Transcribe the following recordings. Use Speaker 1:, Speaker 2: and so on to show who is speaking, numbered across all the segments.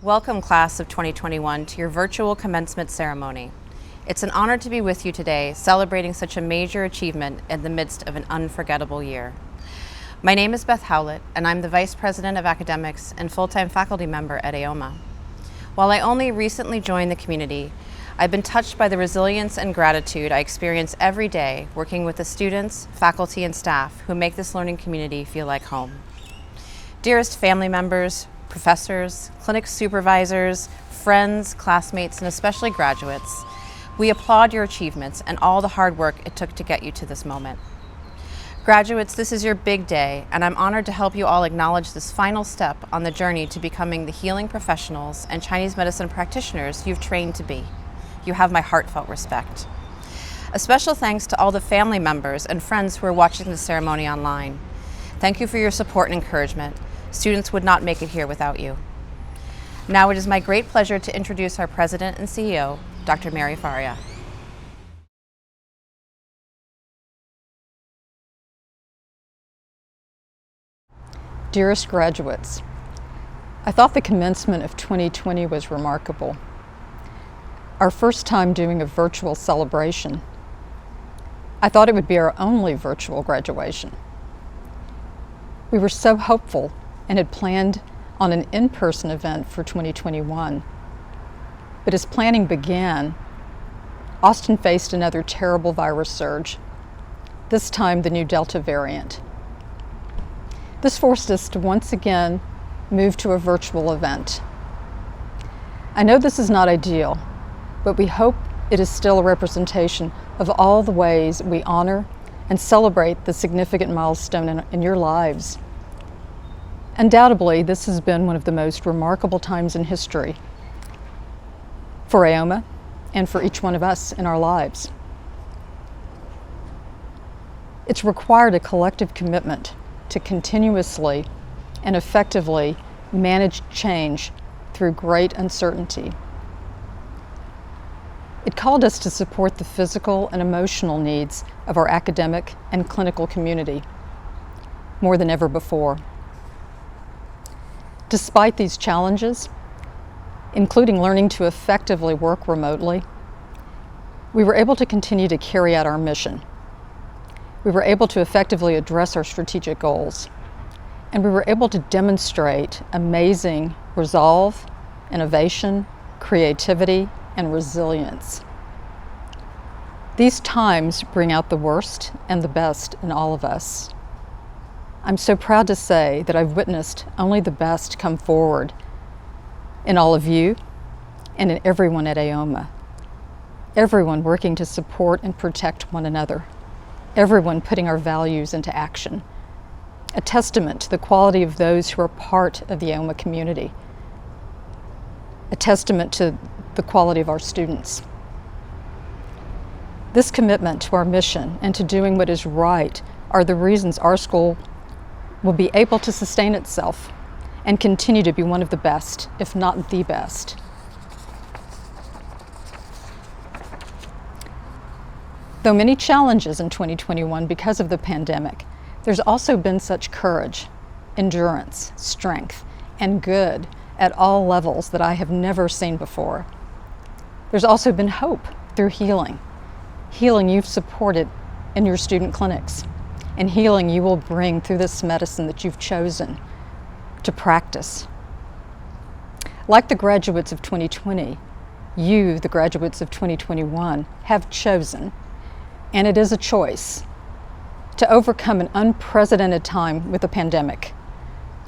Speaker 1: Welcome, class of 2021, to your virtual commencement ceremony. It's an honor to be with you today, celebrating such a major achievement in the midst of an unforgettable year. My name is Beth Howlett, and I'm the Vice President of Academics and full-time faculty member at AOMA. While I only recently joined the community, I've been touched by the resilience and gratitude I experience every day working with the students, faculty, and staff who make this learning community feel like home. Dearest family members, professors, clinic supervisors, friends, classmates, and especially graduates, we applaud your achievements and all the hard work it took to get you to this moment. Graduates, this is your big day, and I'm honored to help you all acknowledge this final step on the journey to becoming the healing professionals and Chinese medicine practitioners you've trained to be. You have my heartfelt respect. A special thanks to all the family members and friends who are watching the ceremony online. Thank you for your support and encouragement. Students would not make it here without you. Now it is my great pleasure to introduce our President and CEO, Dr. Mary Faria.
Speaker 2: Dearest graduates, I thought the commencement of 2020 was remarkable. Our first time doing a virtual celebration. I thought it would be our only virtual graduation. We were so hopeful and had planned on an in-person event for 2021. But as planning began, Austin faced another terrible virus surge, this time the new Delta variant. This forced us to once again move to a virtual event. I know this is not ideal, but we hope it is still a representation of all the ways we honor and celebrate the significant milestone in your lives. Undoubtedly, this has been one of the most remarkable times in history for AOMA and for each one of us in our lives. It's required a collective commitment to continuously and effectively manage change through great uncertainty. It called us to support the physical and emotional needs of our academic and clinical community more than ever before. Despite these challenges, including learning to effectively work remotely, we were able to continue to carry out our mission. We were able to effectively address our strategic goals, and we were able to demonstrate amazing resolve, innovation, creativity, and resilience. These times bring out the worst and the best in all of us. I'm so proud to say that I've witnessed only the best come forward in all of you and in everyone at AOMA. Everyone working to support and protect one another. Everyone putting our values into action. A testament to the quality of those who are part of the AOMA community. A testament to the quality of our students. This commitment to our mission and to doing what is right are the reasons our school will be able to sustain itself and continue to be one of the best, if not the best. Though many challenges in 2021 because of the pandemic, there's also been such courage, endurance, strength, and good at all levels that I have never seen before. There's also been hope through healing. Healing you've supported in your student clinics, and healing you will bring through this medicine that you've chosen to practice. Like the graduates of 2020, you, the graduates of 2021, have chosen, and it is a choice, to overcome an unprecedented time with a pandemic,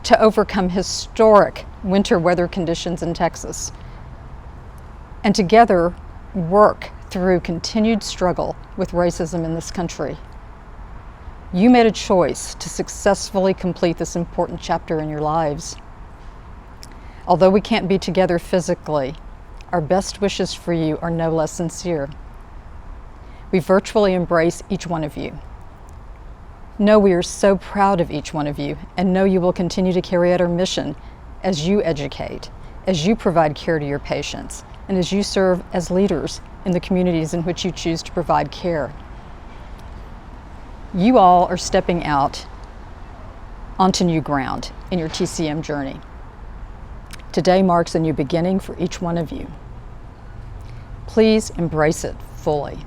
Speaker 2: to overcome historic winter weather conditions in Texas, and together work through continued struggle with racism in this country. You made a choice to successfully complete this important chapter in your lives. Although we can't be together physically, our best wishes for you are no less sincere. We virtually embrace each one of you. Know we are so proud of each one of you, and know you will continue to carry out our mission as you educate, as you provide care to your patients, and as you serve as leaders in the communities in which you choose to provide care. You all are stepping out onto new ground in your TCM journey. Today marks a new beginning for each one of you. Please embrace it fully.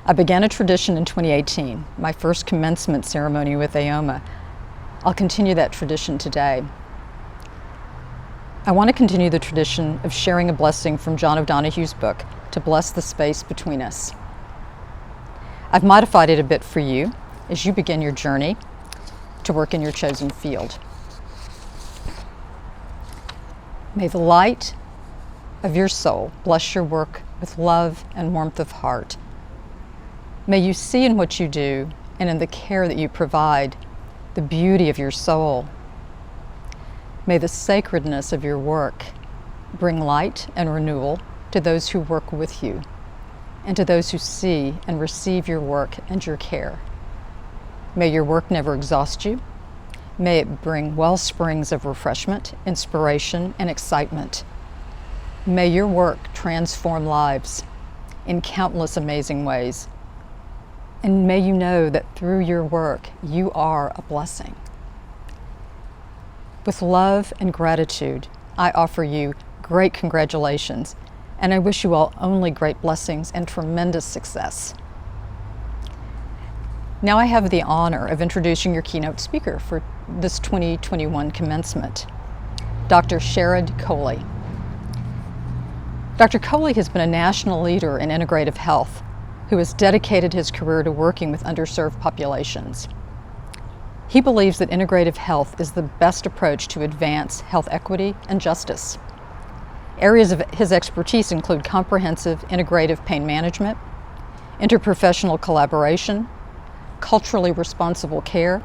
Speaker 2: I began a tradition in 2018, my first commencement ceremony with AOMA. I'll continue that tradition today. I want to continue the tradition of sharing a blessing from John O'Donohue's book to bless the space between us. I've modified it a bit for you as you begin your journey to work in your chosen field. May the light of your soul bless your work with love and warmth of heart. May you see in what you do and in the care that you provide the beauty of your soul. May the sacredness of your work bring light and renewal to those who work with you and to those who see and receive your work and your care. May your work never exhaust you. May it bring well springs of refreshment, inspiration, and excitement. May your work transform lives in countless amazing ways. And may you know that through your work, you are a blessing. With love and gratitude, I offer you great congratulations, and I wish you all only great blessings and tremendous success. Now I have the honor of introducing your keynote speaker for this 2021 commencement, Dr. Sherrod Coley. Dr. Coley has been a national leader in integrative health who has dedicated his career to working with underserved populations. He believes that integrative health is the best approach to advance health equity and justice. Areas of his expertise include comprehensive integrative pain management, interprofessional collaboration, culturally responsible care,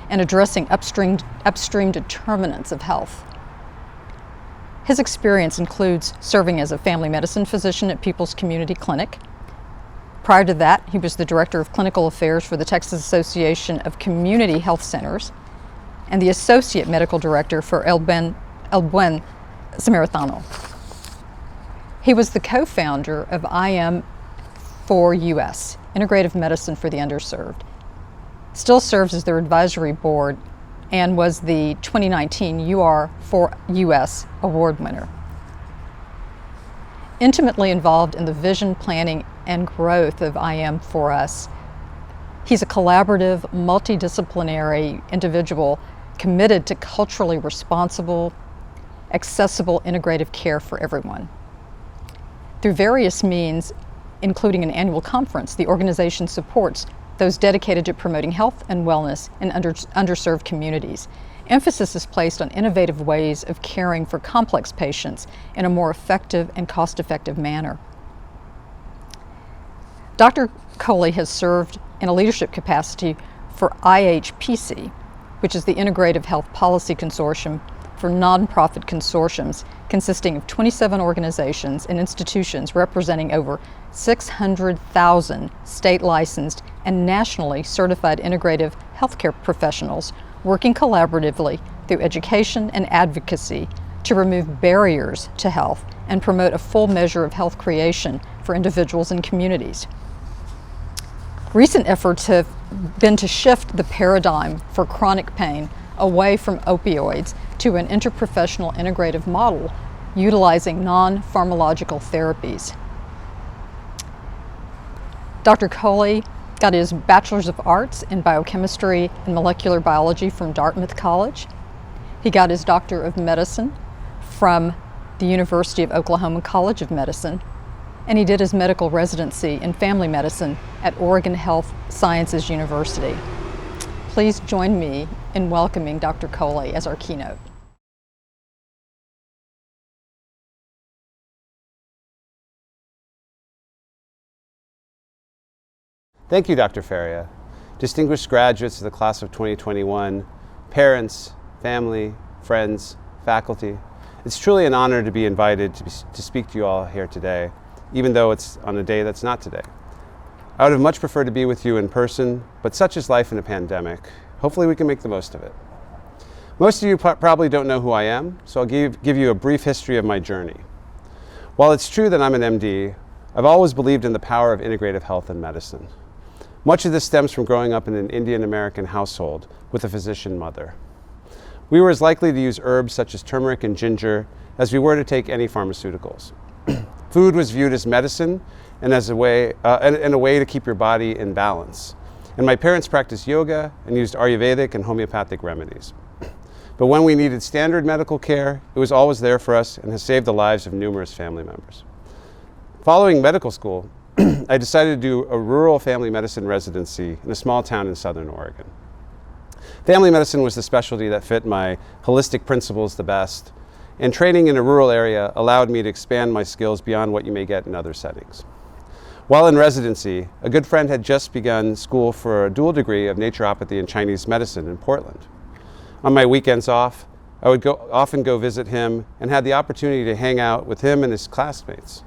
Speaker 2: and addressing upstream determinants of health. His experience includes serving as a family medicine physician at People's Community Clinic. Prior to that, he was the Director of Clinical Affairs for the Texas Association of Community Health Centers and the Associate Medical Director for El Buen Samaritano. He was the co-founder of IM4US, Integrative Medicine for the Underserved, still serves as their advisory board, and was the 2019 UR4US award winner. Intimately involved in the vision, planning, and growth of IM4US, he's a collaborative, multidisciplinary individual committed to culturally responsible, accessible, integrative care for everyone. Through various means, including an annual conference, the organization supports those dedicated to promoting health and wellness in underserved communities. Emphasis is placed on innovative ways of caring for complex patients in a more effective and cost-effective manner. Dr. Coley has served in a leadership capacity for IHPC, which is the Integrative Health Policy Consortium for nonprofit consortiums consisting of 27 organizations and institutions representing over 600,000 state-licensed and nationally certified integrative healthcare professionals working collaboratively through education and advocacy to remove barriers to health and promote a full measure of health creation for individuals and communities. Recent efforts have been to shift the paradigm for chronic pain away from opioids to an interprofessional integrative model utilizing non-pharmacological therapies. Dr. Coley got his Bachelor's of Arts in Biochemistry and Molecular Biology from Dartmouth College. He got his Doctor of Medicine from the University of Oklahoma College of Medicine, and he did his medical residency in family medicine at Oregon Health Sciences University. Please join me in welcoming Dr. Coley as our keynote.
Speaker 3: Thank you, Dr. Faria. Distinguished graduates of the class of 2021, parents, family, friends, faculty, it's truly an honor to be invited to speak to you all here today, even though it's on a day that's not today. I would have much preferred to be with you in person, but such is life in a pandemic. Hopefully we can make the most of it. Most of you probably don't know who I am, so I'll give you a brief history of my journey. While it's true that I'm an MD, I've always believed in the power of integrative health and medicine. Much of this stems from growing up in an Indian American household with a physician mother. we were as likely to use herbs such as turmeric and ginger as we were to take any pharmaceuticals. Food was viewed as medicine and as a way to keep your body in balance. And my parents practiced yoga and used Ayurvedic and homeopathic remedies. But when we needed standard medical care, it was always there for us and has saved the lives of numerous family members. Following medical school, I decided to do a rural family medicine residency in a small town in southern Oregon. Family medicine was the specialty that fit my holistic principles the best, and training in a rural area allowed me to expand my skills beyond what you may get in other settings. While in residency, a good friend had just begun school for a dual degree of naturopathy and Chinese medicine in Portland. On my weekends off, I would often go visit him and had the opportunity to hang out with him and his classmates.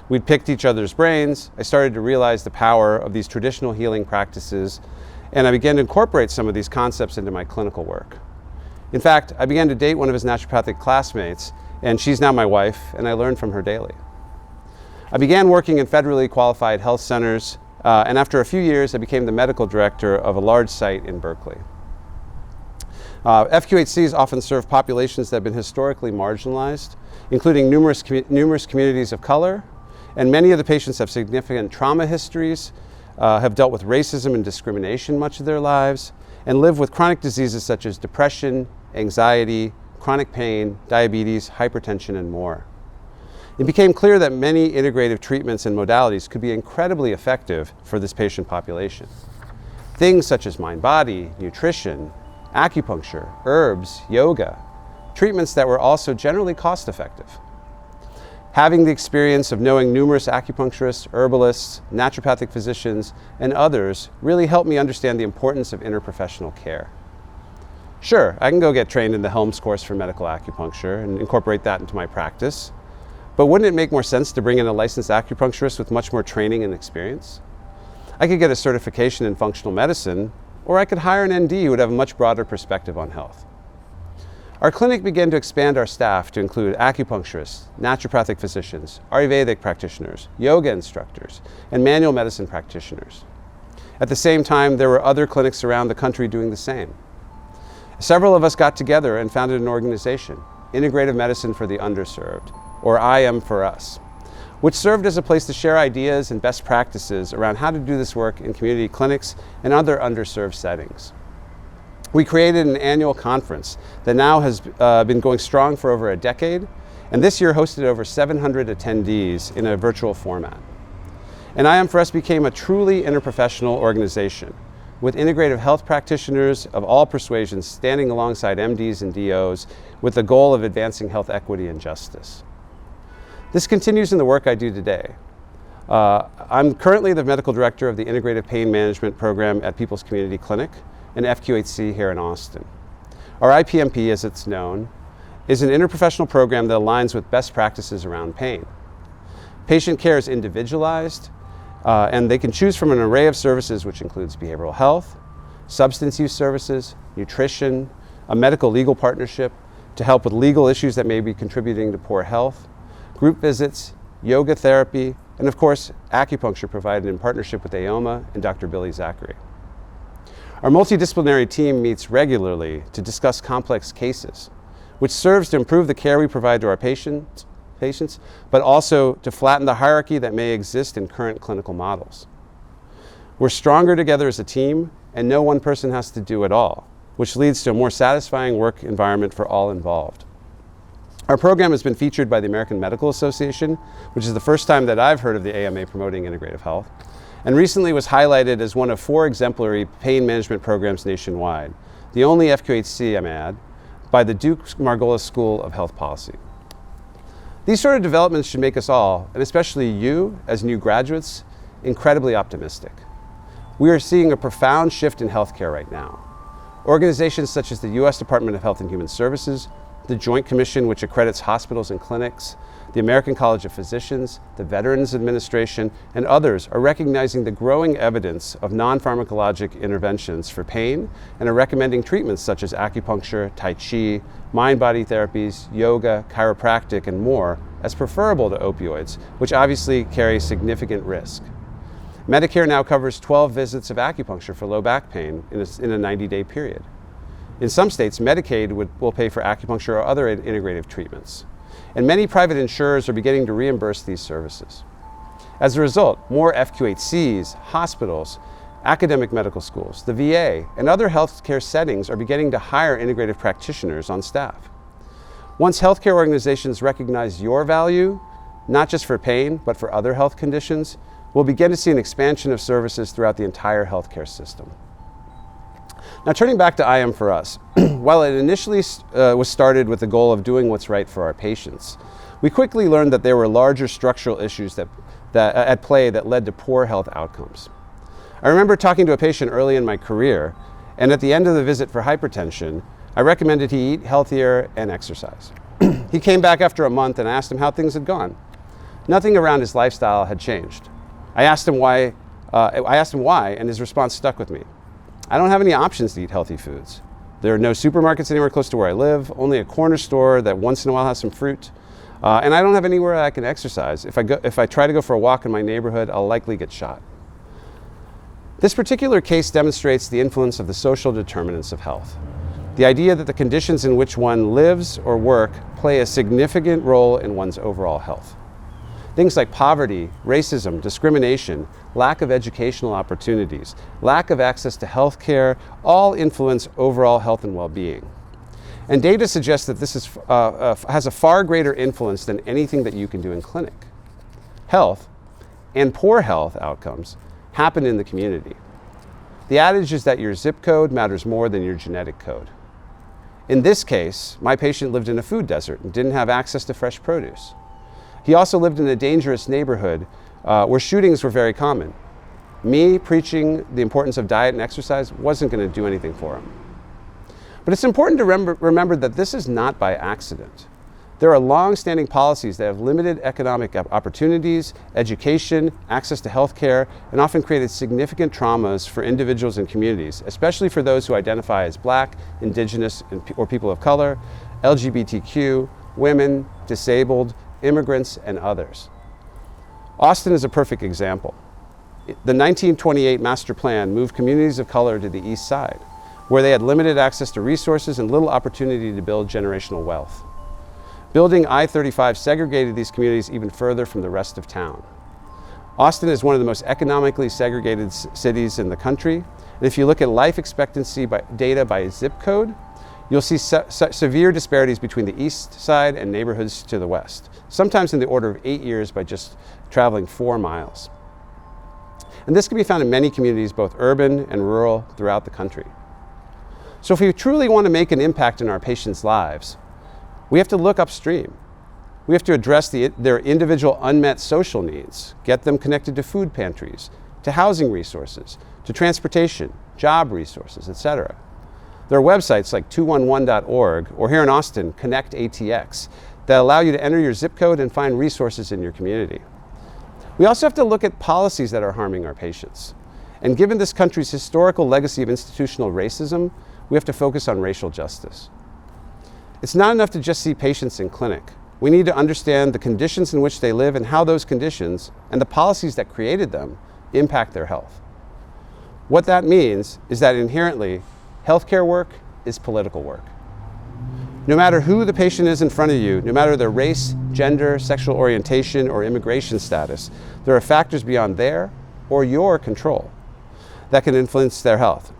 Speaker 3: We'd picked each other's brains. I started to realize the power of these traditional healing practices, and I began to incorporate some of these concepts into my clinical work. In fact, I began to date one of his naturopathic classmates, and she's now my wife, and I learned from her daily. I began working in federally qualified health centers, and after a few years, I became the medical director of a large site in Berkeley. FQHCs often serve populations that have been historically marginalized, including numerous communities of color, and many of the patients have significant trauma histories, have dealt with racism and discrimination much of their lives, and live with chronic diseases such as depression, anxiety, chronic pain, diabetes, hypertension, and more. It became clear that many integrative treatments and modalities could be incredibly effective for this patient population. Things such as mind-body, nutrition, acupuncture, herbs, yoga, treatments that were also generally cost-effective. Having the experience of knowing numerous acupuncturists, herbalists, naturopathic physicians, and others really helped me understand the importance of interprofessional care. Sure, I can go get trained in the Helms course for medical acupuncture and incorporate that into my practice, but wouldn't it make more sense to bring in a licensed acupuncturist with much more training and experience? I could get a certification in functional medicine, or I could hire an ND who would have a much broader perspective on health. Our clinic began to expand our staff to include acupuncturists, naturopathic physicians, Ayurvedic practitioners, yoga instructors, and manual medicine practitioners. At the same time, there were other clinics around the country doing the same. Several of us got together and founded an organization, Integrative Medicine for the Underserved, or IM for Us, which served as a place to share ideas and best practices around how to do this work in community clinics and other underserved settings. We created an annual conference that now has been going strong for over a decade, and this year hosted over 700 attendees in a virtual format. And IM for Us became a truly interprofessional organization, with integrative health practitioners of all persuasions standing alongside MDs and DOs with the goal of advancing health equity and justice. This continues in the work I do today. I'm currently the medical director of the Integrative Pain Management Program at People's Community Clinic, an FQHC here in Austin. Our IPMP, as it's known, is an interprofessional program that aligns with best practices around pain. Patient care is individualized, and they can choose from an array of services which includes behavioral health, substance use services, nutrition, a medical legal partnership to help with legal issues that may be contributing to poor health, group visits, yoga therapy, and of course, acupuncture provided in partnership with AOMA and Dr. Billy Zachary. Our multidisciplinary team meets regularly to discuss complex cases, which serves to improve the care we provide to our patients, but also to flatten the hierarchy that may exist in current clinical models. We're stronger together as a team, and no one person has to do it all, which leads to a more satisfying work environment for all involved. Our program has been featured by the American Medical Association, which is the first time that I've heard of the AMA promoting integrative health, and recently was highlighted as one of 4 exemplary pain management programs nationwide, the only FQHC, I may add, by the Duke Margolis School of Health Policy. These sort of developments should make us all, and especially you as new graduates, incredibly optimistic. We are seeing a profound shift in healthcare right now. Organizations such as the U.S. Department of Health and Human Services, the Joint Commission, which accredits hospitals and clinics, the American College of Physicians, the Veterans Administration, and others are recognizing the growing evidence of non-pharmacologic interventions for pain and are recommending treatments such as acupuncture, tai chi, mind-body therapies, yoga, chiropractic, and more as preferable to opioids, which obviously carry significant risk. Medicare now covers 12 visits of acupuncture for low back pain in a 90-day period. In some states, Medicaid will pay for acupuncture or other integrative treatments. And many private insurers are beginning to reimburse these services. As a result, more FQHCs, hospitals, academic medical schools, the VA, and other healthcare settings are beginning to hire integrative practitioners on staff. Once healthcare organizations recognize your value, not just for pain, but for other health conditions, we'll begin to see an expansion of services throughout the entire healthcare system. Now, turning back to I Am For Us, while it initially was started with the goal of doing what's right for our patients, we quickly learned that there were larger structural issues at play that led to poor health outcomes. I remember talking to a patient early in my career, and at the end of the visit for hypertension, I recommended he eat healthier and exercise. He came back after a month and asked him how things had gone. Nothing around his lifestyle had changed. I asked him why, and his response stuck with me. I don't have any options to eat healthy foods. There are no supermarkets anywhere close to where I live, only a corner store that once in a while has some fruit. And I don't have anywhere I can exercise. If I try to go for a walk in my neighborhood, I'll likely get shot. This particular case demonstrates the influence of the social determinants of health. The idea that the conditions in which one lives or work play a significant role in one's overall health. Things like poverty, racism, discrimination, lack of educational opportunities, lack of access to health care, all influence overall health and well-being. And data suggests that this has a far greater influence than anything that you can do in clinic. Health and poor health outcomes happen in the community. The adage is that your zip code matters more than your genetic code. In this case, my patient lived in a food desert and didn't have access to fresh produce. He also lived in a dangerous neighborhood where shootings were very common. Me preaching the importance of diet and exercise wasn't going to do anything for him. But it's important to remember that this is not by accident. There are long-standing policies that have limited economic opportunities, education, access to health care, and often created significant traumas for individuals and communities, especially for those who identify as Black, Indigenous, or people of color, LGBTQ, women, disabled, immigrants, and others. Austin is a perfect example. The 1928 master plan moved communities of color to the east side, where they had limited access to resources and little opportunity to build generational wealth. Building I-35 segregated these communities even further from the rest of town. Austin is one of the most economically segregated cities in the country, and if you look at life expectancy data by zip code, you'll see severe disparities between the east side and neighborhoods to the west, sometimes in the order of 8 years by just traveling 4 miles. And this can be found in many communities, both urban and rural, throughout the country. So if we truly want to make an impact in our patients' lives, we have to look upstream. We have to address their individual unmet social needs, get them connected to food pantries, to housing resources, to transportation, job resources, etc. There are websites like 211.org, or here in Austin, Connect ATX, that allow you to enter your zip code and find resources in your community. We also have to look at policies that are harming our patients. And given this country's historical legacy of institutional racism, we have to focus on racial justice. It's not enough to just see patients in clinic. We need to understand the conditions in which they live and how those conditions and the policies that created them impact their health. What that means is that inherently, healthcare work is political work. No matter who the patient is in front of you, no matter their race, gender, sexual orientation, or immigration status, there are factors beyond their or your control that can influence their health.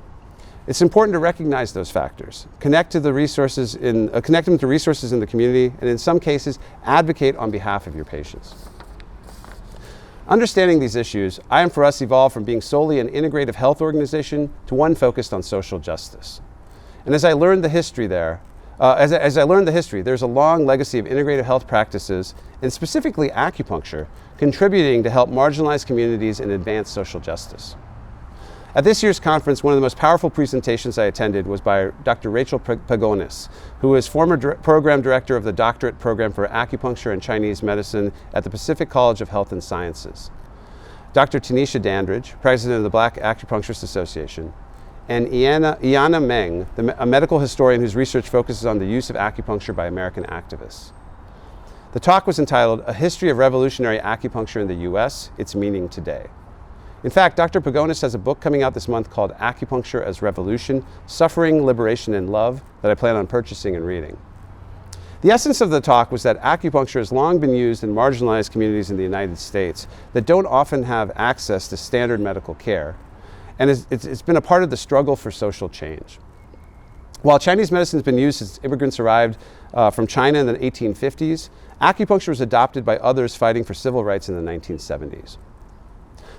Speaker 3: It's important to recognize those factors, connect them to resources in the community, and in some cases, advocate on behalf of your patients. Understanding these issues, I Am For Us evolved from being solely an integrative health organization to one focused on social justice. And as I learned the history there's a long legacy of integrative health practices, and specifically acupuncture, contributing to help marginalized communities and advance social justice. At this year's conference, one of the most powerful presentations I attended was by Dr. Rachel Pagonis, who is former program director of the doctorate program for acupuncture and Chinese medicine at the Pacific College of Health and Sciences. Dr. Tanisha Dandridge, president of the Black Acupuncturist Association, and Iana Meng, a medical historian whose research focuses on the use of acupuncture by American activists. The talk was entitled, "A History of Revolutionary Acupuncture in the U.S., Its Meaning Today." In fact, Dr. Pagonis has a book coming out this month called Acupuncture as Revolution, Suffering, Liberation, and Love that I plan on purchasing and reading. The essence of the talk was that acupuncture has long been used in marginalized communities in the United States that don't often have access to standard medical care, and it's been a part of the struggle for social change. While Chinese medicine has been used since immigrants arrived from China in the 1850s, acupuncture was adopted by others fighting for civil rights in the 1970s.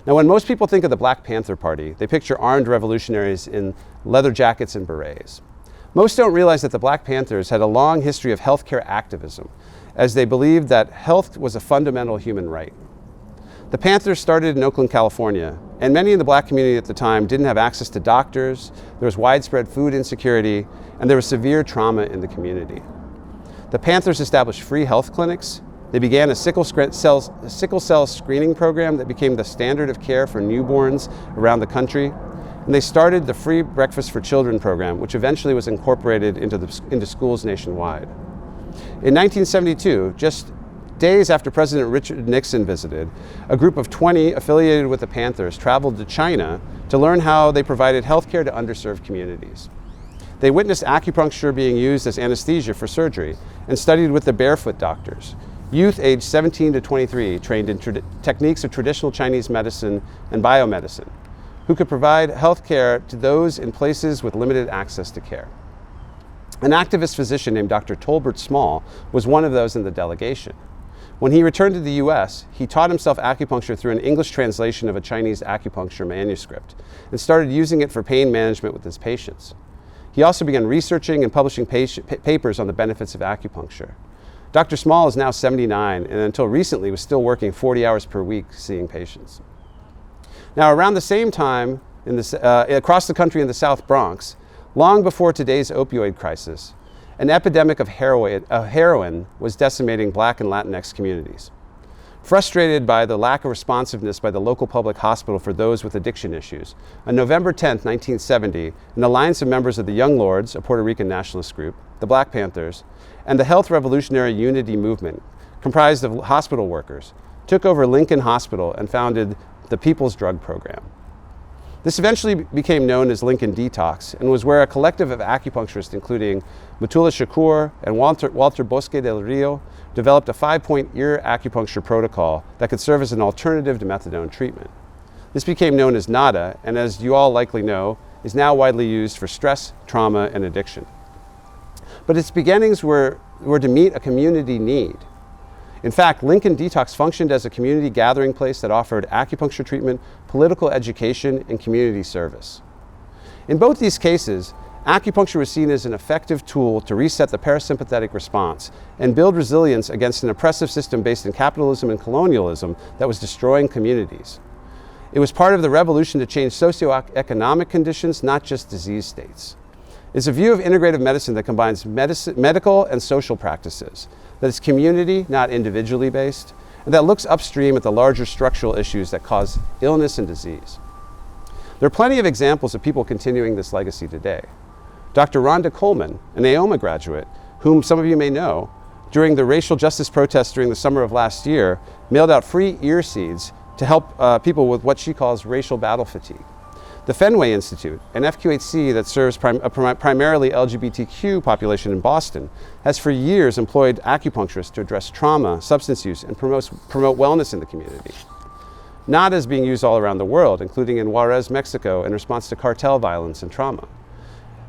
Speaker 3: Now, when most people think of the Black Panther Party, they picture armed revolutionaries in leather jackets and berets. Most don't realize that the Black Panthers had a long history of healthcare activism, as they believed that health was a fundamental human right. The Panthers started in Oakland, California, and many in the Black community at the time didn't have access to doctors, there was widespread food insecurity, and there was severe trauma in the community. The Panthers established free health clinics. They began a sickle cell screening program that became the standard of care for newborns around the country. And they started the Free Breakfast for Children program, which eventually was incorporated into schools nationwide. In 1972, just days after President Richard Nixon visited, a group of 20 affiliated with the Panthers traveled to China to learn how they provided health care to underserved communities. They witnessed acupuncture being used as anesthesia for surgery and studied with the barefoot doctors, youth aged 17 to 23 trained in techniques of traditional Chinese medicine and biomedicine, who could provide health care to those in places with limited access to care. An activist physician named Dr. Tolbert Small was one of those in the delegation. When he returned to the US, he taught himself acupuncture through an English translation of a Chinese acupuncture manuscript and started using it for pain management with his patients. He also began researching and publishing papers on the benefits of acupuncture. Dr. Small is now 79 and until recently was still working 40 hours per week seeing patients. Now, around the same time, across the country in the South Bronx, long before today's opioid crisis, an epidemic of heroin was decimating Black and Latinx communities. Frustrated by the lack of responsiveness by the local public hospital for those with addiction issues, on November 10, 1970, an alliance of members of the Young Lords, a Puerto Rican nationalist group, the Black Panthers, and the Health Revolutionary Unity Movement, comprised of hospital workers, took over Lincoln Hospital and founded the People's Drug Program. This eventually became known as Lincoln Detox and was where a collective of acupuncturists, including Mutula Shakur and Walter Bosque del Rio, developed a 5-point ear acupuncture protocol that could serve as an alternative to methadone treatment. This became known as NADA, and as you all likely know, is now widely used for stress, trauma, and addiction. But its beginnings were to meet a community need. In fact, Lincoln Detox functioned as a community gathering place that offered acupuncture treatment, political education, and community service. In both these cases, acupuncture was seen as an effective tool to reset the parasympathetic response and build resilience against an oppressive system based in capitalism and colonialism that was destroying communities. It was part of the revolution to change socioeconomic conditions, not just disease states. It's a view of integrative medicine that combines medical and social practices, that is community, not individually based, and that looks upstream at the larger structural issues that cause illness and disease. There are plenty of examples of people continuing this legacy today. Dr. Rhonda Coleman, an AOMA graduate, whom some of you may know, during the racial justice protests during the summer of last year, mailed out free ear seeds to help people with what she calls racial battle fatigue. The Fenway Institute, an FQHC that serves a primarily LGBTQ population in Boston, has for years employed acupuncturists to address trauma, substance use, and promote wellness in the community. NADA is being used all around the world, including in Juarez, Mexico, in response to cartel violence and trauma.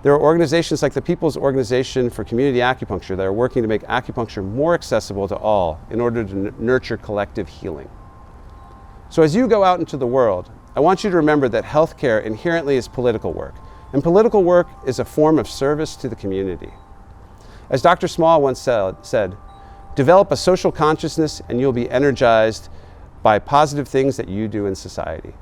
Speaker 3: There are organizations like the People's Organization for Community Acupuncture that are working to make acupuncture more accessible to all in order to nurture collective healing. So as you go out into the world, I want you to remember that healthcare inherently is political work, and political work is a form of service to the community. As Dr. Small once said, develop a social consciousness and you'll be energized by positive things that you do in society.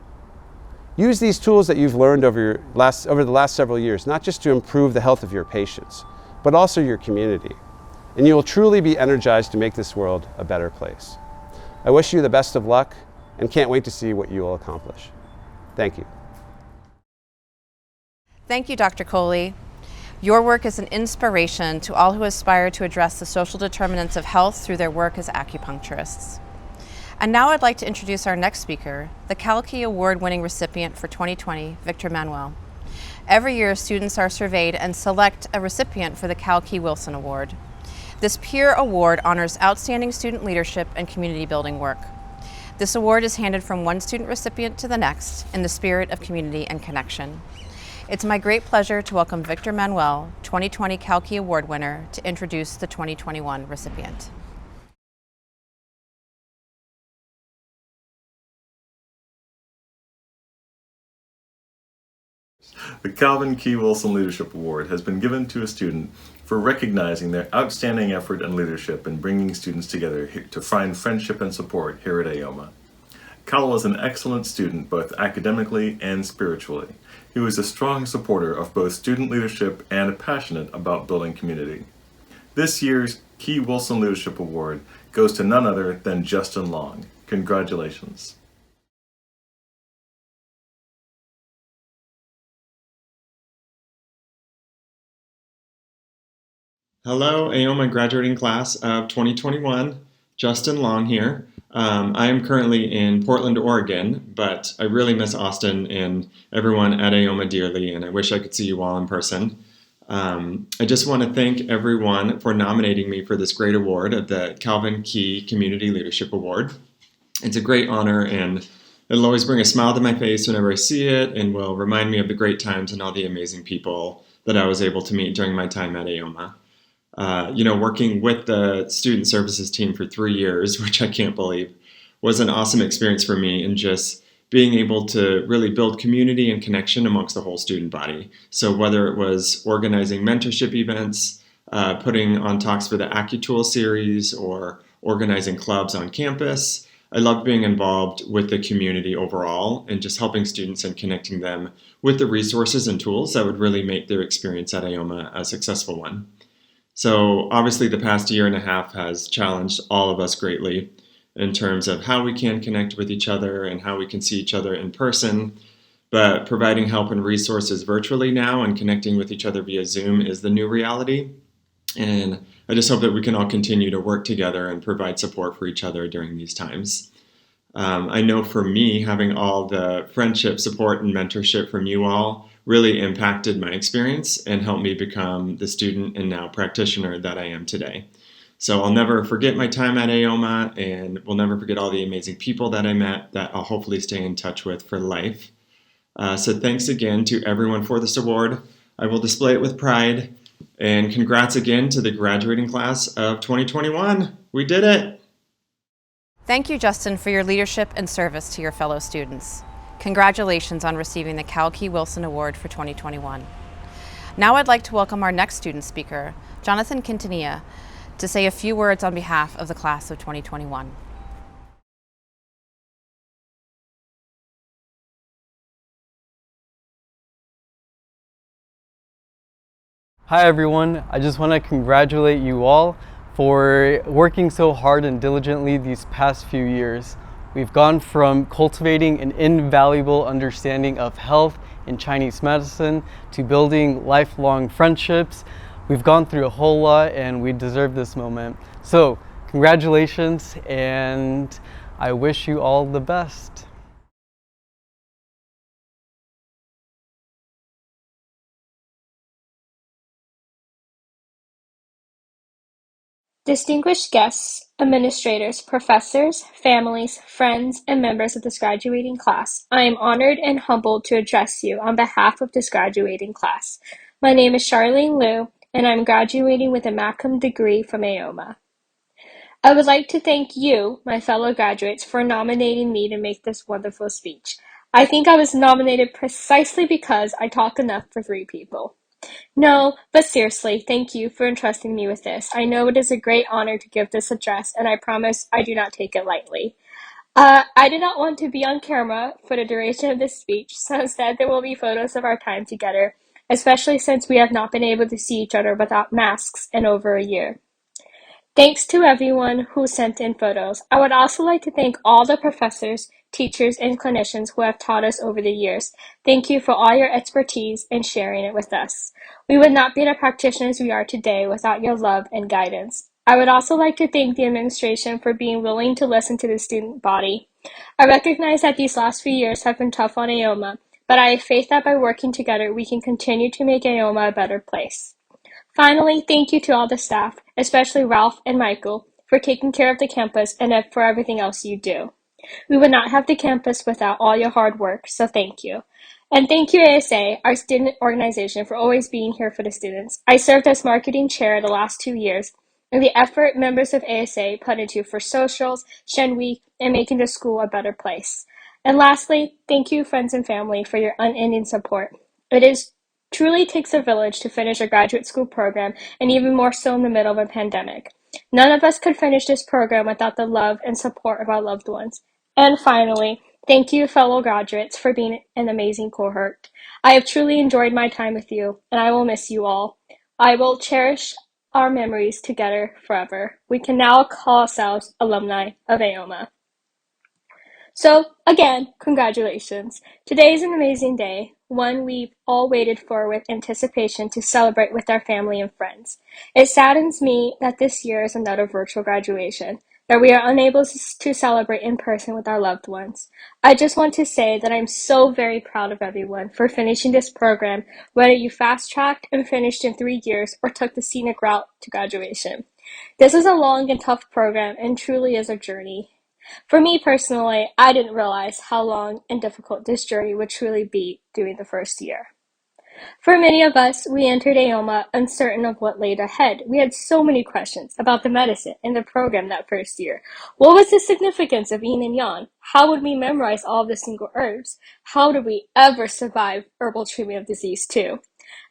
Speaker 3: Use these tools that you've learned over the last several years, not just to improve the health of your patients, but also your community. And you will truly be energized to make this world a better place. I wish you the best of luck and can't wait to see what you will accomplish. Thank you.
Speaker 1: Thank you, Dr. Coley. Your work is an inspiration to all who aspire to address the social determinants of health through their work as acupuncturists. And now I'd like to introduce our next speaker, the Kalki Award-winning recipient for 2020, Victor Manuel. Every year, students are surveyed and select a recipient for the Kalki Wilson Award. This peer award honors outstanding student leadership and community building work. This award is handed from one student recipient to the next in the spirit of community and connection. It's my great pleasure to welcome Victor Manuel, 2020 Kalki Award winner, to introduce the 2021 recipient.
Speaker 4: The Calvin Key Wilson Leadership Award has been given to a student for recognizing their outstanding effort and leadership in bringing students together to find friendship and support here at AOMA. Cal was an excellent student both academically and spiritually. He was a strong supporter of both student leadership and passionate about building community. This year's Key Wilson Leadership Award goes to none other than Justin Long. Congratulations.
Speaker 5: Hello, AOMA graduating class of 2021. Justin Long here. I am currently in Portland, Oregon, but I really miss Austin and everyone at AOMA dearly, and I wish I could see you all in person. I just want to thank everyone for nominating me for this great award of the Calvin Key Community Leadership Award. It's a great honor, and it'll always bring a smile to my face whenever I see it, and will remind me of the great times and all the amazing people that I was able to meet during my time at AOMA. Working with the student services team for 3 years, which I can't believe, was an awesome experience for me, and just being able to really build community and connection amongst the whole student body. So whether it was organizing mentorship events, putting on talks for the AccuTool series, or organizing clubs on campus, I loved being involved with the community overall and just helping students and connecting them with the resources and tools that would really make their experience at AOMA a successful one. So obviously the past year and a half has challenged all of us greatly in terms of how we can connect with each other and how we can see each other in person. But providing help and resources virtually now and connecting with each other via Zoom is the new reality. And I just hope that we can all continue to work together and provide support for each other during these times. I know for me, having all the friendship, support, and mentorship from you all really impacted my experience and helped me become the student and now practitioner that I am today. So I'll never forget my time at AOMA, and will never forget all the amazing people that I met that I'll hopefully stay in touch with for life. So thanks again to everyone for this award. I will display it with pride. And congrats again to the graduating class of 2021. We did it!
Speaker 1: Thank you, Justin, for your leadership and service to your fellow students. Congratulations on receiving the Kalki Wilson Award for 2021. Now I'd like to welcome our next student speaker, Jonathan Quintanilla, to say a few words on behalf of the class of 2021.
Speaker 6: Hi everyone, I just want to congratulate you all for working so hard and diligently these past few years. We've gone from cultivating an invaluable understanding of health in Chinese medicine to building lifelong friendships. We've gone through a whole lot and we deserve this moment. So congratulations, and I wish you all the best.
Speaker 7: Distinguished guests, administrators, professors, families, friends, and members of this graduating class, I am honored and humbled to address you on behalf of this graduating class. My name is Charlene Liu, and I'm graduating with a magna cum degree from AOMA. I would like to thank you, my fellow graduates, for nominating me to make this wonderful speech. I think I was nominated precisely because I talk enough for 3 people. No, but seriously, thank you for entrusting me with this. I know it is a great honor to give this address, and I promise I do not take it lightly. I did not want to be on camera for the duration of this speech, so instead there will be photos of our time together, especially since we have not been able to see each other without masks in over a year. Thanks to everyone who sent in photos. I would also like to thank all the professors, teachers, and clinicians who have taught us over the years. Thank you for all your expertise and sharing it with us. We would not be the practitioners we are today without your love and guidance. I would also like to thank the administration for being willing to listen to the student body. I recognize that these last few years have been tough on AOMA, but I have faith that by working together, we can continue to make AOMA a better place. Finally, thank you to all the staff, especially Ralph and Michael, for taking care of the campus and for everything else you do. We would not have the campus without all your hard work, so thank you. And thank you, ASA, our student organization, for always being here for the students. I served as marketing chair the last 2 years, and the effort members of ASA put into for socials, Shen Week, and making the school a better place. And lastly, thank you, friends and family, for your unending support. Truly takes a village to finish a graduate school program, and even more so in the middle of a pandemic. None of us could finish this program without the love and support of our loved ones. And finally, thank you, fellow graduates, for being an amazing cohort. I have truly enjoyed my time with you, and I will miss you all. I will cherish our memories together forever. We can now call ourselves alumni of AOMA. So, again, congratulations. Today is an amazing day, one we've all waited for with anticipation to celebrate with our family and friends. It saddens me that this year is another virtual graduation, that we are unable to celebrate in person with our loved ones. I just want to say that I'm so very proud of everyone for finishing this program, whether you fast-tracked and finished in 3 years or took the scenic route to graduation. This is a long and tough program and truly is a journey. For me personally, I didn't realize how long and difficult this journey would truly be during the first year. For many of us, we entered AOMA uncertain of what laid ahead. We had so many questions about the medicine and the program that first year. What was the significance of yin and yang? How would we memorize all of the single herbs? How did we ever survive herbal treatment of disease too?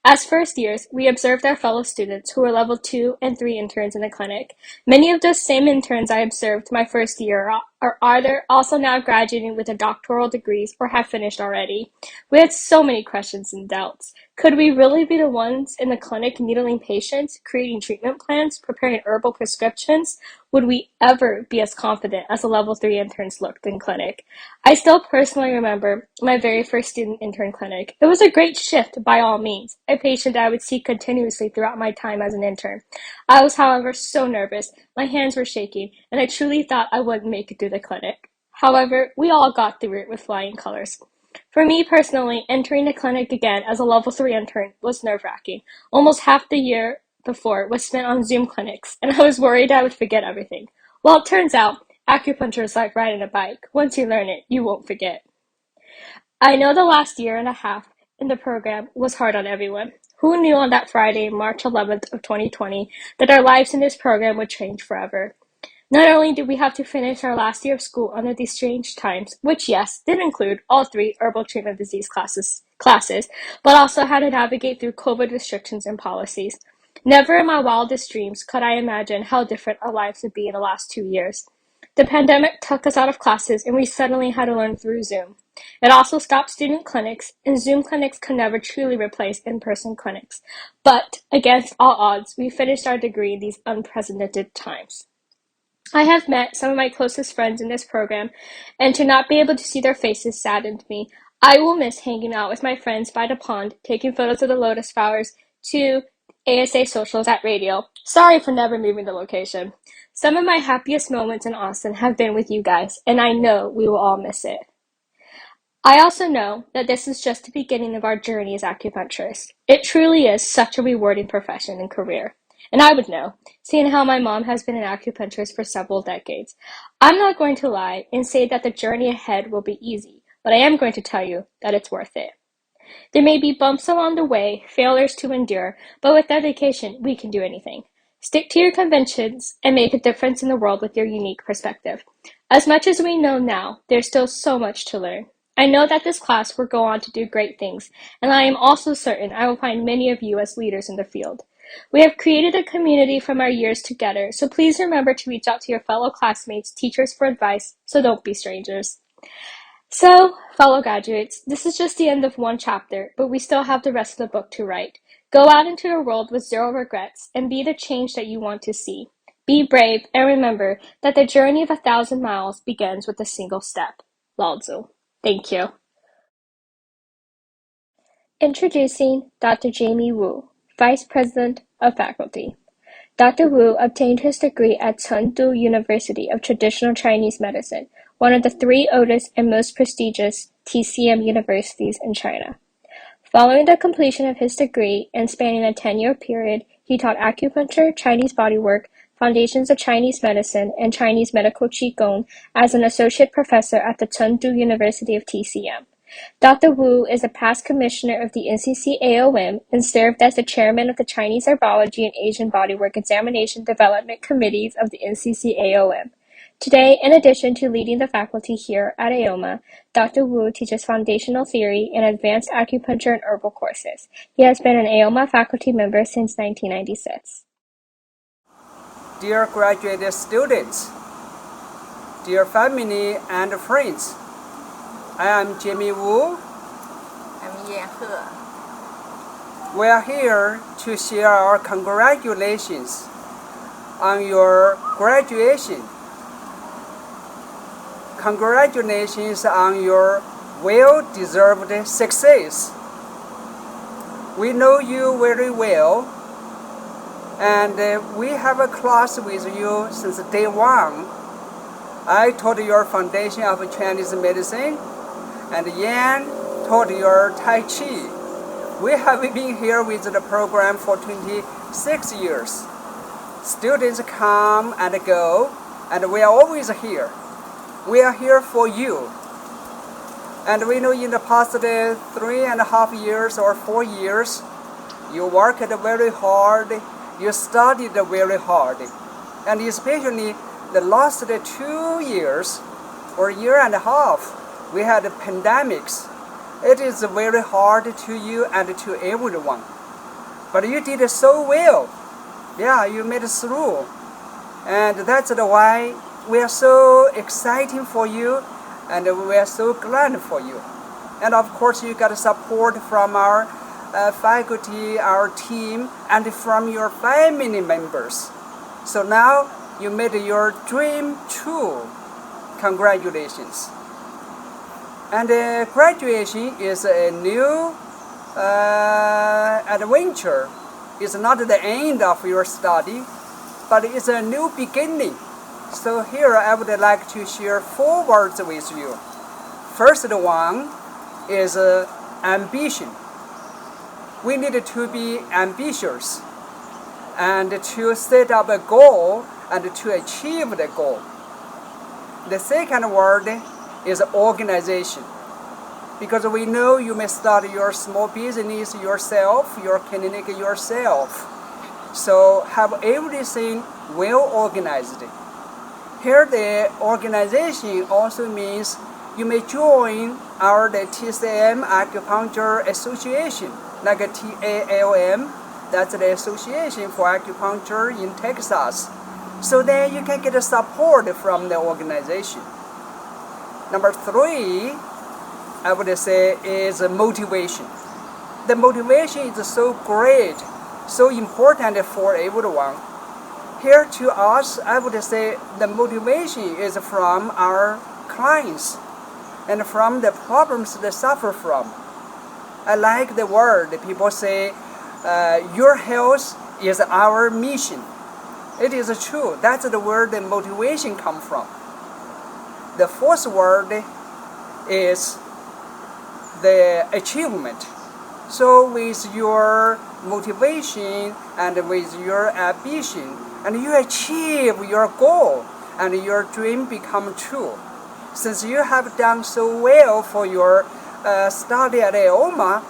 Speaker 7: As first years, we observed our fellow students who were level 2 and 3 interns in the clinic. Many of those same interns I observed my first year are either also now graduating with their doctoral degrees or have finished already. We had so many questions and doubts. Could we really be the ones in the clinic needling patients, creating treatment plans, preparing herbal prescriptions? Would we ever be as confident as the level 3 interns looked in clinic? I still personally remember my very first student intern clinic. It was a great shift by all means, a patient I would see continuously throughout my time as an intern. I was, however, so nervous, my hands were shaking, and I truly thought I wouldn't make it through the clinic. However, we all got through it with flying colors. For me personally, entering the clinic again as a level 3 intern was nerve-wracking. Almost half the year before was spent on Zoom clinics, and I was worried I would forget everything. Well, it turns out, acupuncture is like riding a bike. Once you learn it, you won't forget. I know the last year and a half in the program was hard on everyone. Who knew on that Friday, March 11th of 2020, that our lives in this program would change forever? Not only did we have to finish our last year of school under these strange times, which yes, did include all 3 herbal treatment disease classes, but also had to navigate through COVID restrictions and policies. Never in my wildest dreams could I imagine how different our lives would be in the last 2 years. The pandemic took us out of classes and we suddenly had to learn through Zoom. It also stopped student clinics, and Zoom clinics can never truly replace in-person clinics. But, against all odds, we finished our degree in these unprecedented times. I have met some of my closest friends in this program, and to not be able to see their faces saddened me. I will miss hanging out with my friends by the pond, taking photos of the lotus flowers, to ASA socials at radio. Sorry for never moving the location. Some of my happiest moments in Austin have been with you guys, and I know we will all miss it. I also know that this is just the beginning of our journey as acupuncturists. It truly is such a rewarding profession and career. And I would know, seeing how my mom has been an acupuncturist for several decades. I'm not going to lie and say that the journey ahead will be easy, but I am going to tell you that it's worth it. There may be bumps along the way, failures to endure, but with dedication, we can do anything. Stick to your convictions and make a difference in the world with your unique perspective. As much as we know now, there's still so much to learn. I know that this class will go on to do great things, and I am also certain I will find many of you as leaders in the field. We have created a community from our years together, so please remember to reach out to your fellow classmates, teachers for advice, so don't be strangers. So, fellow graduates, this is just the end of one chapter, but we still have the rest of the book to write. Go out into the world with 0 regrets, and be the change that you want to see. Be brave, and remember that the journey of 1,000 miles begins with a single step. Lao Tzu. Thank you. Introducing Dr. Jamie Wu, Vice President of Faculty. Dr. Wu obtained his degree at Chengdu University of Traditional Chinese Medicine, one of the 3 oldest and most prestigious TCM universities in China. Following the completion of his degree and spanning a 10-year period, he taught acupuncture, Chinese bodywork, foundations of Chinese medicine, and Chinese medical Qigong as an associate professor at the Chengdu University of TCM. Dr. Wu is a past commissioner of the NCC AOM and served as the chairman of the Chinese Herbology and Asian Bodywork Examination Development Committees of the NCC AOM. Today, in addition to leading the faculty here at AOMA, Dr. Wu teaches foundational theory and advanced acupuncture and herbal courses. He has been an AOMA faculty member since 1996.
Speaker 8: Dear graduate students, dear family and friends, I am Jamie Wu.
Speaker 9: I'm Yan He.
Speaker 8: We are here to share our congratulations on your graduation. Congratulations on your well-deserved success. We know you very well, and we have a class with you since day one. I taught your foundation of Chinese medicine, and Yan taught your Tai Chi. We have been here with the program for 26 years. Students come and go, and we are always here. We are here for you. And we know in the past 3.5 years or 4 years, you worked very hard, you studied very hard. And especially the last 2 years or 1.5 years, we had pandemics. It is very hard to you and to everyone. But you did so well. Yeah, you made it through. And that's why we are so excited for you, and we are so glad for you. And of course, you got support from our faculty, our team, and from your family members. So now you made your dream true. Congratulations. And graduation is a new adventure. It's not the end of your study, but it's a new beginning. So here I would like to share 4 words with you. First one is ambition. We need to be ambitious and to set up a goal and to achieve the goal. The second word is organization. Because we know you may start your small business yourself, your clinic yourself. So have everything well organized. Here the organization also means you may join our TCM Acupuncture Association, like a TAOM, that's the Association for Acupuncture in Texas. So then you can get support from the organization. Number 3, I would say, is motivation. The motivation is so great, so important for everyone. Here to us, I would say the motivation is from our clients and from the problems they suffer from. I like the word people say, your health is our mission. It is true. That's the word the motivation comes from. The 4th word is the achievement. So with your motivation and with your ambition, and you achieve your goal, and your dream become true. Since you have done so well for your study at AOMA,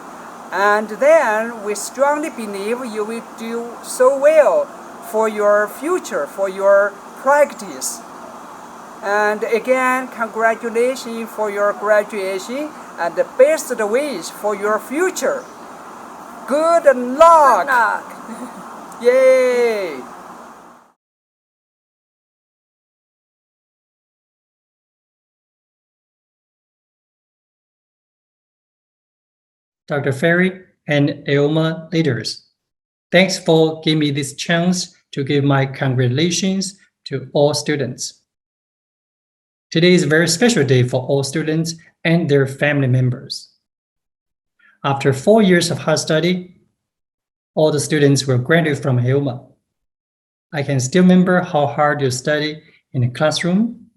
Speaker 8: and then we strongly believe you will do so well for your future, for your practice. And again, congratulations for your graduation, and the best wish for your future. Good luck!
Speaker 9: Good luck.
Speaker 8: Yay!
Speaker 10: Dr. Ferry, and AOMA leaders. Thanks for giving me this chance to give my congratulations to all students. Today is a very special day for all students and their family members. After 4 years of hard study, all the students were granted from AOMA. I can still remember how hard you study in the classroom.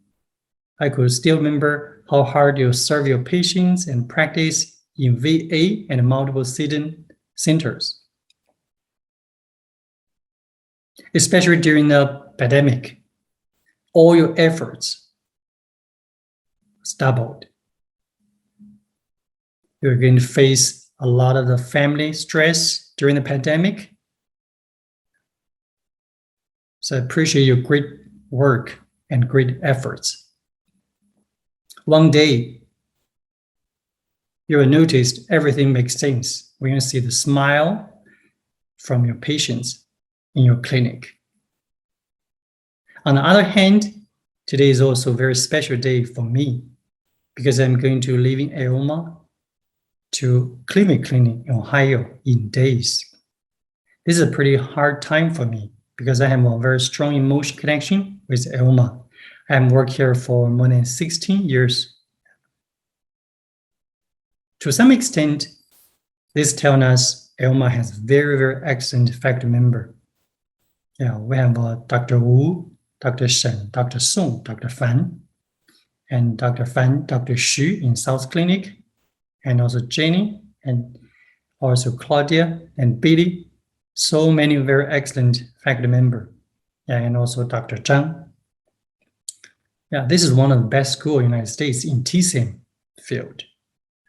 Speaker 10: I could still remember how hard you serve your patients and practice in VA and multiple centers, especially during the pandemic. All your efforts doubled. You're going to face a lot of the family stress during the pandemic. So I appreciate your great work and great efforts. One day, you will notice everything makes sense when you see the smile from your patients in your clinic. On the other hand, today is also a very special day for me because I'm going to leaving AOMA to Cleveland Clinic in Ohio in days. This is a pretty hard time for me because I have a very strong emotional connection with AOMA. I have worked here for more than 16 years. To some extent, this tells us AOMA has very, very excellent faculty member. Yeah, we have Dr. Wu, Dr. Shen, Dr. Song, Dr. Fan, and Dr. Fan, Dr. Xu in South Clinic, and also Jenny, and also Claudia and Billy. So many very excellent faculty members. Yeah, and also Dr. Zhang. Yeah, this is one of the best schools in the United States in TCM field.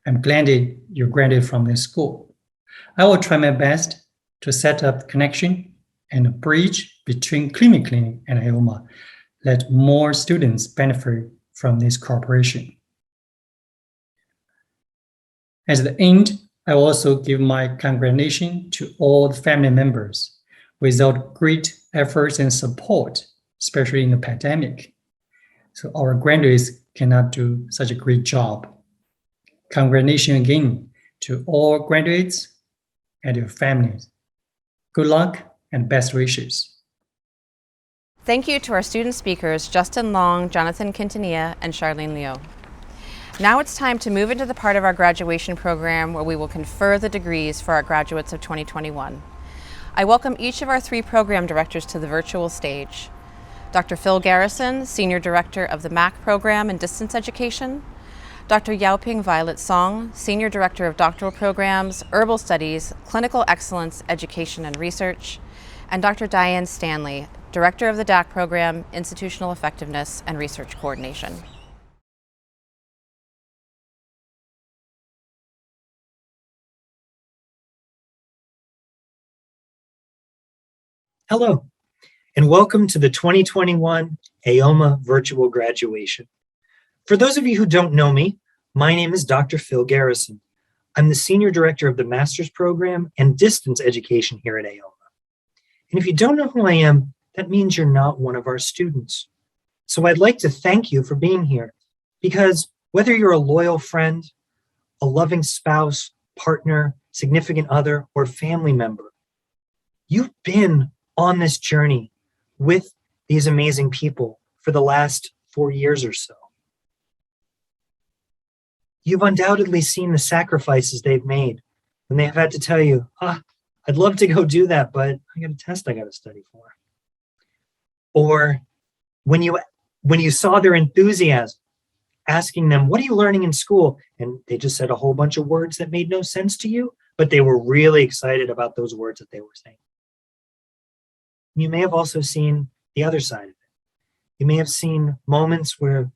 Speaker 10: I'm glad that you graduated from this school. I will try my best to set up connection and a bridge between Cleveland Clinic and AOMA. Let more students benefit from this cooperation. At the end, I will also give my congratulations to all the family members. Without great efforts and support, especially in the pandemic, so our graduates cannot do such a great job. Congratulations again to all graduates and your families. Good luck and best wishes.
Speaker 1: Thank you to our student speakers, Justin Long, Jonathan Quintanilla, and Charlene Liu. Now it's time to move into the part of our graduation program where we will confer the degrees for our graduates of 2021. I welcome each of our 3 program directors to the virtual stage. Dr. Phil Garrison, Senior Director of the MAC Program in Distance Education, Dr. Yaoping Violet Song, Senior Director of Doctoral Programs, Herbal Studies, Clinical Excellence, Education and Research, and Dr. Diane Stanley, Director of the DAC Program, Institutional Effectiveness and Research Coordination.
Speaker 11: Hello, and welcome to the 2021 AOMA Virtual Graduation. For those of you who don't know me, my name is Dr. Phil Garrison. I'm the Senior Director of the Master's Program and Distance Education here at AOMA. And if you don't know who I am, that means you're not one of our students. So I'd like to thank you for being here, because whether you're a loyal friend, a loving spouse, partner, significant other, or family member, you've been on this journey with these amazing people for the last 4 years or so. You've undoubtedly seen the sacrifices they've made when they have had to tell you, I'd love to go do that, but I got a test I got to study for. Or when you saw their enthusiasm, asking them, what are you learning in school? And they just said a whole bunch of words that made no sense to you, but they were really excited about those words that they were saying. You may have also seen the other side of it. You may have seen moments where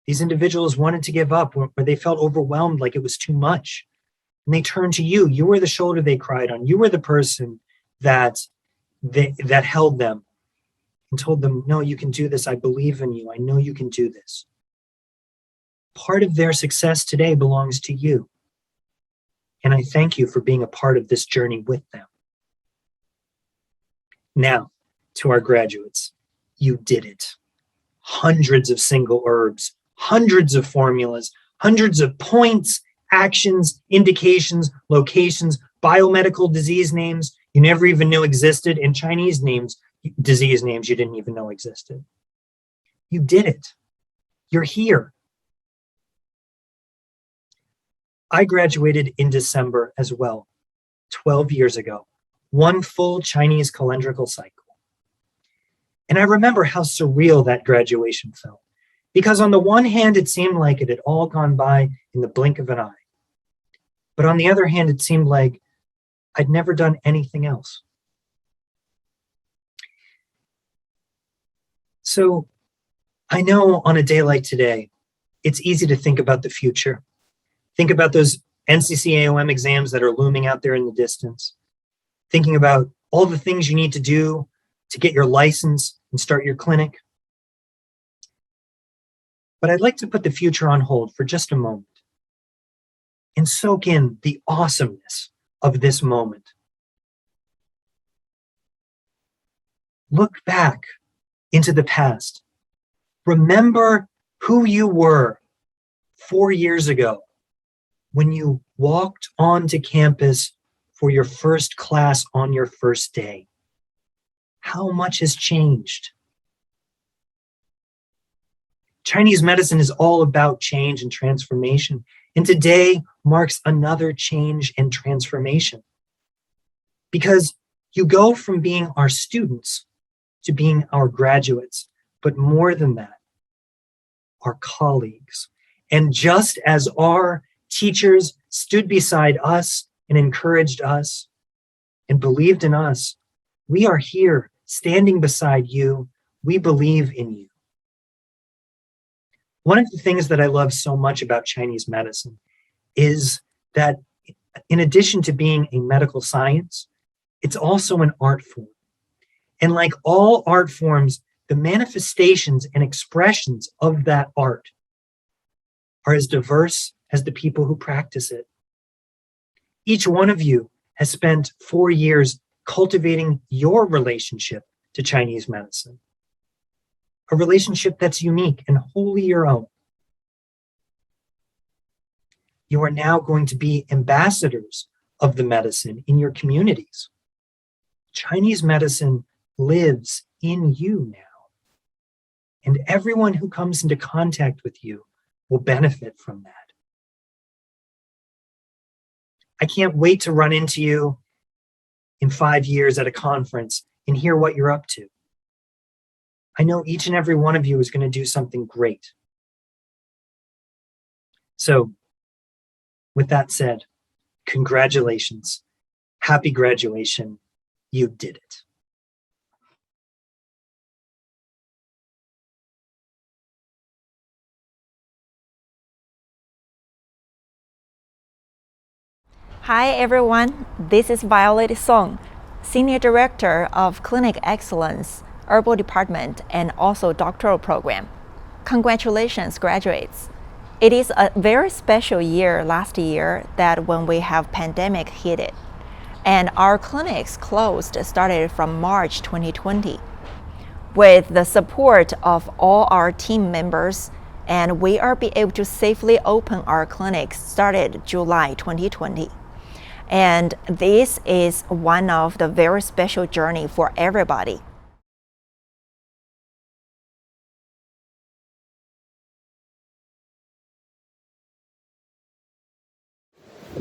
Speaker 11: these individuals wanted to give up, where they felt overwhelmed, like it was too much. And they turned to you. You were the shoulder they cried on. You were the person that held them and told them, no, you can do this. I believe in you. I know you can do this. Part of their success today belongs to you. And I thank you for being a part of this journey with them. Now, to our graduates, you did it. Hundreds of single herbs, hundreds of formulas, hundreds of points, actions, indications, locations, biomedical disease names you never even knew existed, and Chinese names, disease names you didn't even know existed. You did it. You're here. I graduated in December as well, 12 years ago, one full Chinese calendrical cycle. And I remember how surreal that graduation felt. Because on the one hand, it seemed like it had all gone by in the blink of an eye. But on the other hand, it seemed like I'd never done anything else. So I know on a day like today, it's easy to think about the future. Think about those NCC AOM exams that are looming out there in the distance. Thinking about all the things you need to do to get your license and start your clinic. But I'd like to put the future on hold for just a moment and soak in the awesomeness of this moment. Look back into the past. Remember who you were 4 years ago when you walked onto campus for your first class on your first day. How much has changed? Chinese medicine is all about change and transformation, and today marks another change and transformation. Because you go from being our students to being our graduates, but more than that, our colleagues. And just as our teachers stood beside us and encouraged us and believed in us, we are here standing beside you. We believe in you. One of the things that I love so much about Chinese medicine is that in addition to being a medical science, it's also an art form. And like all art forms, the manifestations and expressions of that art are as diverse as the people who practice it. Each one of you has spent 4 years cultivating your relationship to Chinese medicine, a relationship that's unique and wholly your own. You are now going to be ambassadors of the medicine in your communities. Chinese medicine lives in you now. And everyone who comes into contact with you will benefit from that. I can't wait to run into you in 5 years at a conference and hear what you're up to. I know each and every one of you is going to do something great. So, with that said, congratulations. Happy graduation. You did it.
Speaker 12: Hi everyone, this is Violet Song, Senior Director of Clinic Excellence, Herbal Department, and also Doctoral Program. Congratulations, graduates. It is a very special year last year that when we have pandemic hit it, and our clinics closed started from March 2020. With the support of all our team members, and we are be able to safely open our clinics started July 2020. And this is one of the very special journey for everybody.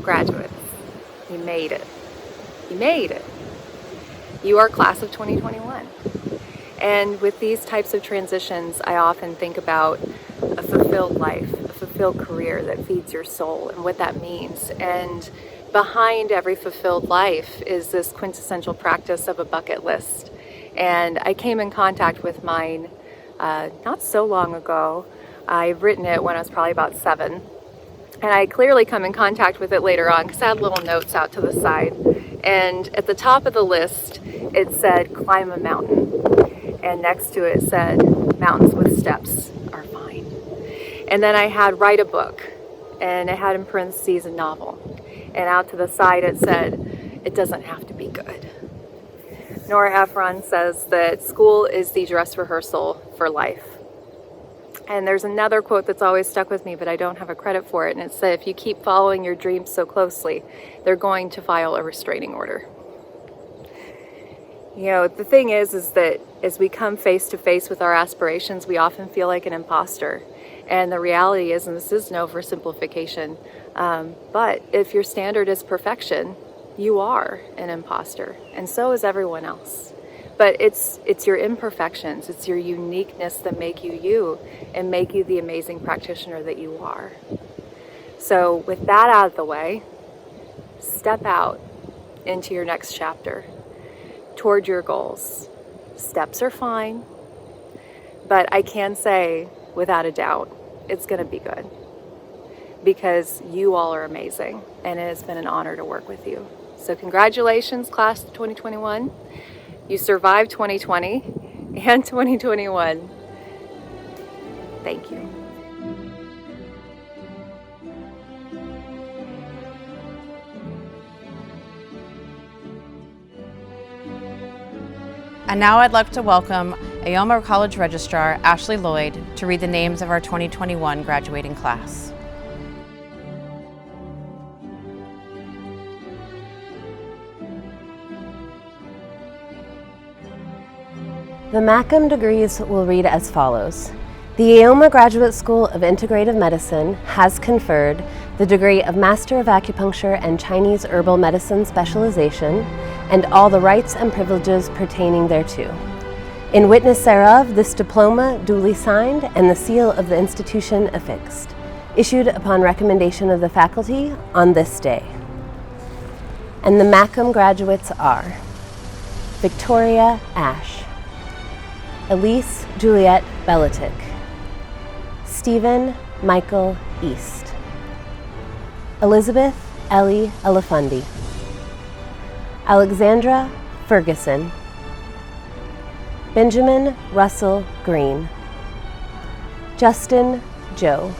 Speaker 13: Graduates, you made it. You made it. You are class of 2021. And with these types of transitions, I often think about a fulfilled life, a fulfilled career that feeds your soul and what that means. And behind every fulfilled life is this quintessential practice of a bucket list. And I came in contact with mine not so long ago. I've written it when I was probably about 7. And I clearly come in contact with it later on because I had little notes out to the side. And at the top of the list, it said, climb a mountain. And next to it said, mountains with steps are fine. And then I had write a book. And it had in parentheses a novel. And out to the side it said, it doesn't have to be good. Nora Ephron says that school is the dress rehearsal for life. And there's another quote that's always stuck with me, but I don't have a credit for it. And it said, if you keep following your dreams so closely, they're going to file a restraining order. You know, the thing is that as we come face to face with our aspirations, we often feel like an imposter. And the reality is, and this is no oversimplification, but if your standard is perfection, you are an imposter, and so is everyone else. But it's your imperfections, it's your uniqueness that make you you and make you the amazing practitioner that you are. So with that out of the way, step out into your next chapter toward your goals. Steps are fine, but I can say without a doubt, it's going to be good because you all are amazing and it has been an honor to work with you. So congratulations, class of 2021. You survived 2020 and 2021. Thank you.
Speaker 1: And now I'd like to welcome AOMA College Registrar Ashley Lloyd to read the names of our 2021 graduating class.
Speaker 14: The MACM degrees will read as follows. The AOMA Graduate School of Integrative Medicine has conferred the degree of Master of Acupuncture and Chinese Herbal Medicine Specialization and all the rights and privileges pertaining thereto. In witness thereof, this diploma duly signed and the seal of the institution affixed, issued upon recommendation of the faculty on this day. And the MACM graduates are Victoria Ash, Elise Juliette Belitic, Stephen Michael East, Elizabeth Ellie Elifundi, Alexandra Ferguson, Benjamin Russell Green, Justin Joe,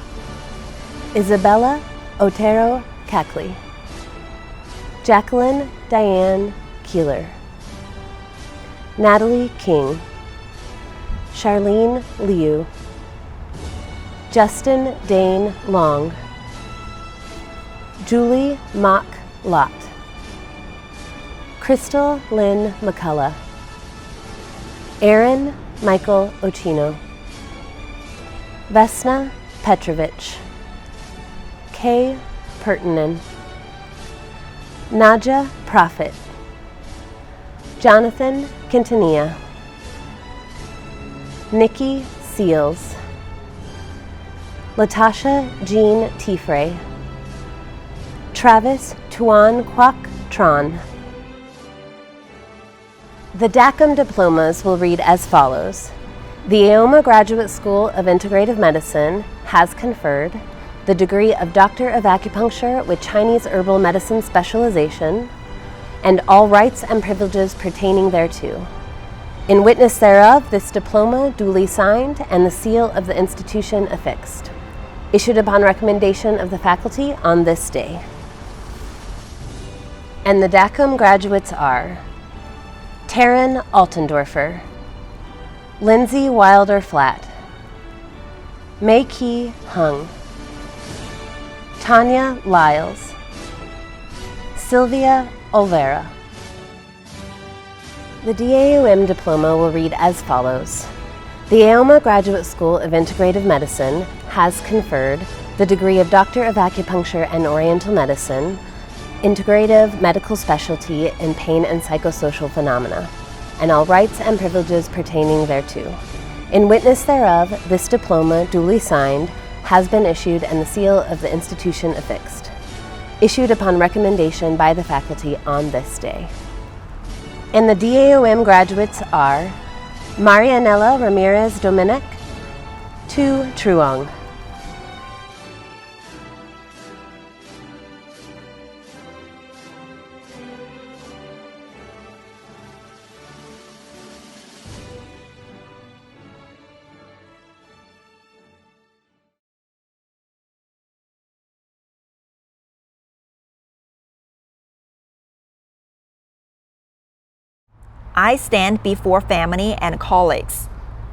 Speaker 14: Isabella Otero Cackley, Jacqueline Diane Keeler, Natalie King, Charlene Liu, Justin Dane Long, Julie Mock Lott, Crystal Lynn McCullough, Aaron Michael Ochino, Vesna Petrovich, Kay Pertinen, Nadja Prophet, Jonathan Quintanilla, Nikki Seals, Latasha Jean Tifray, Travis Tuan Kwok Tron. The DACM diplomas will read as follows. The AOMA Graduate School of Integrative Medicine has conferred the degree of Doctor of Acupuncture with Chinese Herbal Medicine Specialization and all rights and privileges pertaining thereto. In witness thereof, this diploma duly signed and the seal of the institution affixed, issued upon recommendation of the faculty on this day. And the DACM graduates are Taryn Altendorfer, Lindsay Wilder Flatt, Mei Ki Hung, Tanya Lyles, Sylvia Olvera. The DAOM diploma will read as follows. The AOMA Graduate School of Integrative Medicine has conferred the degree of Doctor of Acupuncture and Oriental Medicine, Integrative Medical Specialty in Pain and Psychosocial Phenomena, and all rights and privileges pertaining thereto. In witness thereof, this diploma, duly signed, has been issued and the seal of the institution affixed, issued upon recommendation by the faculty on this day. And the DAOM graduates are Marianella Ramirez Dominic, Tu Truong.
Speaker 12: I stand before family and colleagues,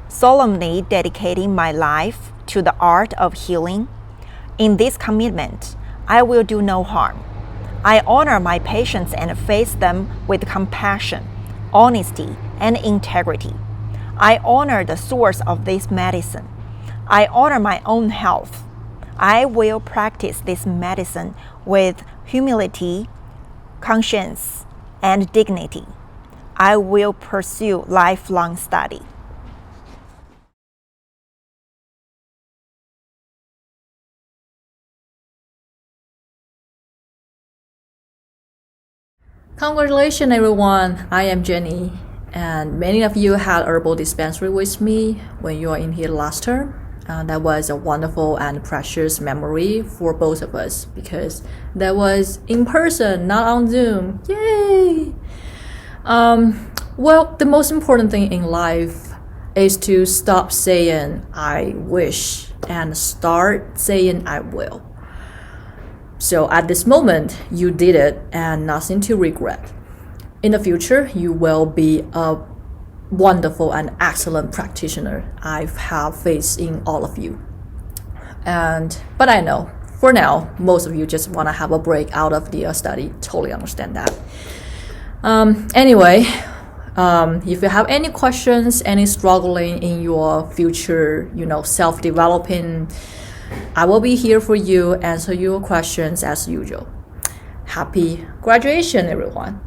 Speaker 12: solemnly dedicating my life to the art of healing. In this commitment, I will do no harm. I honor my patients and face them with compassion, honesty, and integrity. I honor the source of this medicine. I honor my own health. I will practice this medicine with humility, conscience, and dignity. I will pursue lifelong study.
Speaker 15: Congratulations everyone, I am Jenny, and many of you had herbal dispensary with me when you were in here last term. That was a wonderful and precious memory for both of us because that was in person, not on Zoom. Yay! Well, the most important thing in life is to stop saying I wish and start saying I will. So at this moment, you did it and nothing to regret. In the future, you will be a wonderful and excellent practitioner. I have faith in all of you. But I know, for now, most of you just want to have a break out of the study. Totally understand that. Anyway, if you have any questions, any struggling in your future, self-developing, I will be here for you, answer your questions as usual. Happy graduation, everyone.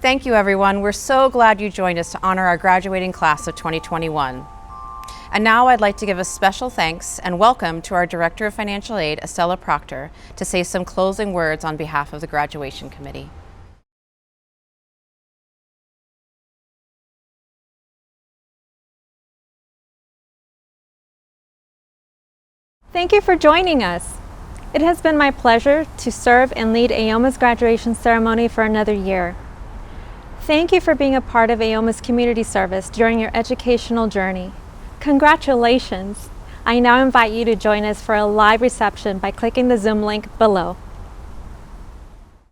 Speaker 1: Thank you, everyone. We're so glad you joined us to honor our graduating class of 2021. And now I'd like to give a special thanks and welcome to our Director of Financial Aid, Estella Proctor, to say some closing words on behalf of the graduation committee.
Speaker 16: Thank you for joining us. It has been my pleasure to serve and lead AOMA's graduation ceremony for another year. Thank you for being a part of AOMA's community service during your educational journey. Congratulations! I now invite you to join us for a live reception by clicking the Zoom link below.